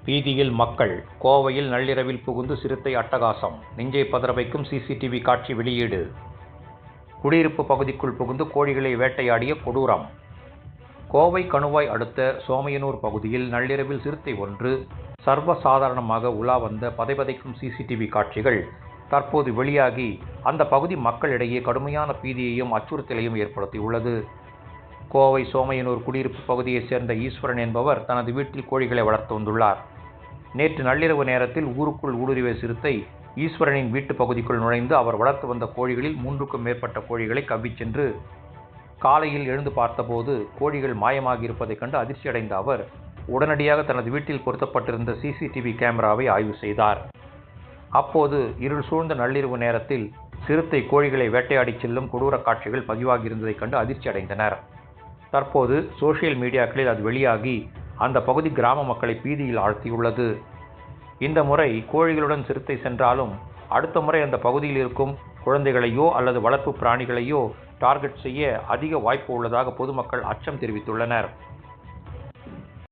வீதியில் மக்கள். கோவையில் நள்ளிரவில் புகுந்து சிறுத்தை அட்டகாசம். நெஞ்சை பதற வைக்கும் சிசிடிவி காட்சி வெளியீடு. குடியிருப்பு பகுதிக்குள் புகுந்து கோழிகளை வேட்டையாடிய கொடூரம். கோவை கணுவாய் அடுத்த சோமையனூர் பகுதியில் நள்ளிரவில் சிறுத்தை ஒன்று சர்வசாதாரணமாக உலா வந்த பதைபதைக்கும் சிசிடிவி காட்சிகள் தற்போது வெளியாகி அந்த பகுதி மக்களிடையே கடுமையான பீதியையும் அச்சுறுத்தலையும் ஏற்படுத்தியுள்ளது. கோவை சோமையனூர் குடியிருப்பு பகுதியைச் சேர்ந்த ஈஸ்வரன் என்பவர் தனது வீட்டில் கோழிகளை வளர்த்து வந்துள்ளார். நேற்று நள்ளிரவு நேரத்தில் ஊருக்குள் ஊடுருவிய சிறுத்தை ஈஸ்வரனின் வீட்டு பகுதிக்குள் நுழைந்து அவர் வளர்த்து வந்த கோழிகளில் 3க்கும் மேற்பட்ட கோழிகளை கவ்விச் சென்று காலையில் எழுந்து பார்த்தபோது கோழிகள் மாயமாகி இருப்பதைக் கண்டு அதிர்ச்சியடைந்த அவர் உடனடியாக தனது வீட்டில் பொருத்தப்பட்டிருந்த சிசிடிவி கேமராவை ஆய்வு செய்தார். அப்போது இருள் சூழ்ந்த நள்ளிரவு நேரத்தில் சிறுத்தை கோழிகளை வேட்டையாடி செல்லும் கொடூர காட்சிகள் பதிவாகியிருந்ததைக் கண்டு அதிர்ச்சி அடைந்தனர். தற்போது சோசியல் மீடியாக்களில் அது வெளியாகி அந்த பகுதி கிராம மக்களை பீதியில் ஆழ்த்தியுள்ளது. இந்த முறை கோழிகளுடன் சிறுத்தை சென்றாலும் அடுத்த முறை அந்த பகுதியில் இருக்கும் குழந்தைகளையோ அல்லது வளர்ப்பு பிராணிகளையோ டார்கெட் செய்ய அதிக வாய்ப்பு உள்ளதாக பொதுமக்கள் அச்சம் தெரிவித்துள்ளனர்.